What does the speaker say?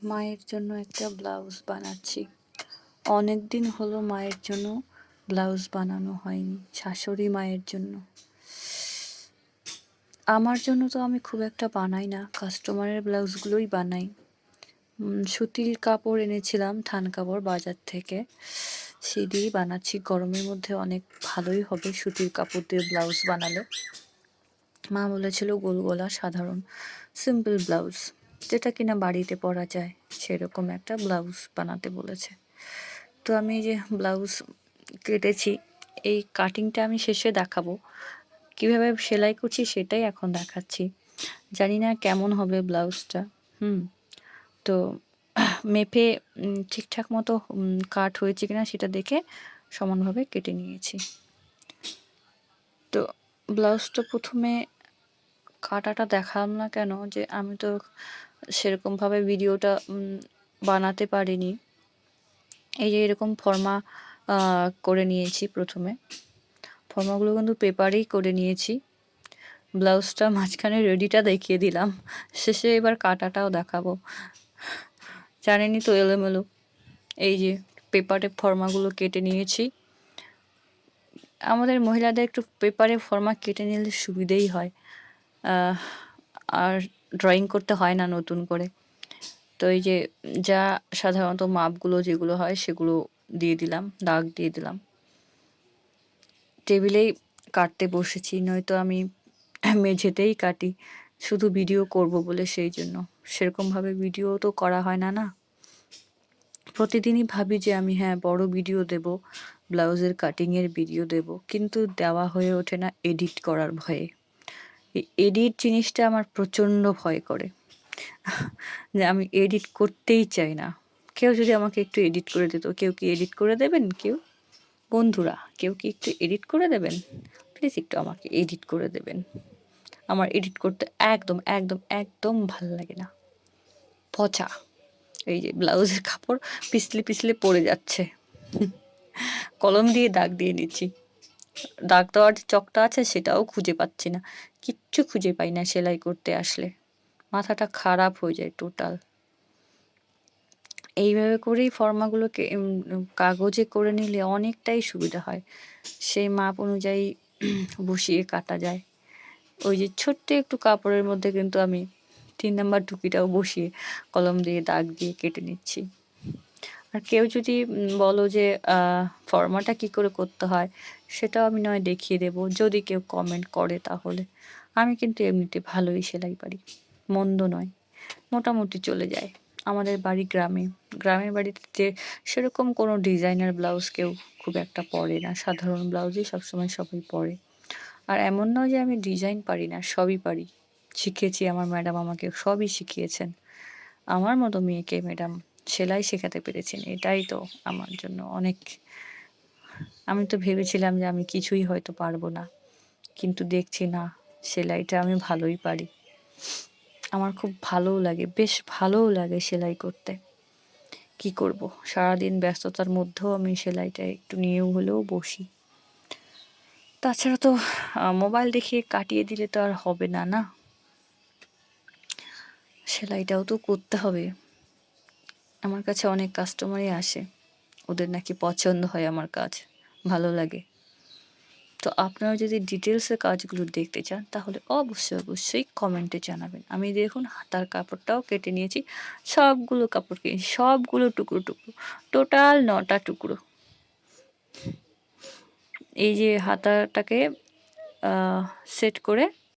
মায়ের জন্য একটা ব্লাউজ বানাচ্ছি। অনেক দিন হলো মায়ের জন্য ব্লাউজ বানানো হয়নি, শাশুড়ি মায়ের জন্য। আমার জন্য তো আমি খুব একটা বানাই না, কাস্টমারের ব্লাউজগুলোই বানাই। সুতির কাপড় এনেছিলাম, থান কাপড় বাজার থেকে, সেই দিয়েই বানাচ্ছি। গরমের মধ্যে অনেক ভালোই হবে সুতির কাপড় দিয়ে ব্লাউজ বানালে। মা বলেছিল গোল গলা সাধারণ সিম্পল ব্লাউজ, যেটা কিনা বাড়িতে পরা যায়, সেরকম একটা ব্লাউজ বানাতে বলেছে। তো আমি যে ব্লাউজ কেটেছি, এই কাটিংটা আমি শেষে দেখাবো। কিভাবে সেলাই করছি সেটাই এখন দেখাচ্ছি। জানি না কেমন হবে ব্লাউজটা। তো মেপে ঠিকঠাক মতো কাট হয়েছে কিনা সেটা দেখে সমানভাবে কেটে নিয়েছি। তো ব্লাউজটা প্রথমে কাটাটা দেখালাম না কেন, যে আমি তো সেরকমভাবে ভিডিওটা বানাতে পারিনি। এই যে এরকম ফর্মা করে নিয়েছি প্রথমে। ফর্মাগুলো কিন্তু পেপারেই করে নিয়েছি। ব্লাউজটা মাঝখানে রেডিটা দেখিয়ে দিলাম, শেষে এবার কাটাটাও দেখাবো। জানেনই তো এলোমেলো। এই যে পেপারে ফর্মাগুলো কেটে নিয়েছি। আমাদের মহিলাদের একটু পেপারে ফর্মা কেটে নিলে সুবিধেই হয়, আর ড্রয়িং করতে হয় না নতুন করে। তো এই যে যা সাধারণত মাপগুলো যেগুলো হয় সেগুলো দিয়ে দিলাম, দাগ দিয়ে দিলাম। টেবিলেই কাটতে বসেছি, নয়তো আমি মেঝেতেই কাটি, শুধু ভিডিও করব বলে। সেই জন্য সেরকমভাবে ভিডিও তো করা হয় না। প্রতিদিনই ভাবি যে আমি বড় ভিডিও দেব, ব্লাউজের কাটিংয়ের ভিডিও দেব, কিন্তু দেওয়া হয়ে ওঠে না এডিট করার ভয়ে। এই এডিট জিনিসটা আমার প্রচণ্ড ভয় করে, যে আমি এডিট করতেই চাই না। কেউ যদি আমাকে একটু এডিট করে দিত, কেউ কি এডিট করে দেবেন? কেউ বন্ধুরা কেউ কি একটু এডিট করে দেবেন? প্লিজ একটু আমাকে এডিট করে দেবেন। আমার এডিট করতে একদম একদম একদম ভাল লাগে না, পচা। এই যে ব্লাউজের কাপড় পিছলে পিছলে পড়ে যাচ্ছে, কলম দিয়ে দাগ দিয়ে নিচ্ছি। দাগ দেওয়ার যে চকটা আছে সেটাও খুঁজে পাচ্ছি না, কিচ্ছু খুঁজে পাই না। সেলাই করতে আসলে মাথাটা খারাপ হয়ে যায় টোটাল। এইভাবে করেই ফর্মাগুলোকে কাগজে করে নিলে অনেকটাই সুবিধা হয়। সেই মাপ অনুযায়ী বসিয়ে কাটা যায়। ওই যে ছোট্ট একটু কাপড়ের মধ্যে কিন্তু আমি ৩ নাম্বার টুকিটাও বসিয়ে কলম দিয়ে দাগ দিয়ে কেটে নিচ্ছি। আর কেউ যদি বলো যে ফর্মাটা কি করে করতে হয়, সেটাও আমি নয় দেখিয়ে দেবো, যদি কেউ কমেন্ট করে তাহলে। আমি কিন্তু এমনিতে ভালোই সেলাই পারি, মন্দ নয়, মোটামুটি চলে যায়। আমাদের বাড়ি গ্রামে, গ্রামের বাড়িতে সেরকম কোনো ডিজাইনার ব্লাউজ কেউ খুব একটা পরে না, সাধারণ ব্লাউজই সবসময় সবাই পরে। আর এমন নয় যে আমি ডিজাইন পারি না, সবই পারি, শিখেছি। আমার ম্যাডাম আমাকে সবই শিখিয়েছেন। আমার মতো মেয়েকে ম্যাডাম সেলাই শেখাতে পেরেছেন, এটাই তো আমার জন্য অনেক। আমি তো ভেবেছিলাম যে আমি কিছুই হয়তো পারবো না, কিন্তু দেখছি না, সেলাইটা আমি ভালোই পারি। আমার খুব ভালোও লাগে, বেশ ভালোও লাগে সেলাই করতে। কি করব, সারাদিন ব্যস্ততার মধ্যেও আমি সেলাইটা একটু নিয়েও হলেও বসি। তাছাড়া তো মোবাইল দেখিয়ে কাটিয়ে দিলে তো আর হবে না, না? সেলাইটাও তো করতে হবে। আমার কাছে অনেক কাস্টমারই আসে, ওদের নাকি পছন্দ হয় আমার কাজ, ভালো লাগে। তো আপনারা যদি ডিটেলসে কাজগুলো দেখতে চান তাহলে অবশ্যই অবশ্যই কমেন্টে জানাবেন। আমি দেখুন হাতার কাপড়টাও কেটে নিয়েছি, সবগুলো কাপড় কিনেছি, সবগুলো টুকরো টুকরো, টোটাল ৯টা টুকরো। এই যে হাতাটাকে সেট করে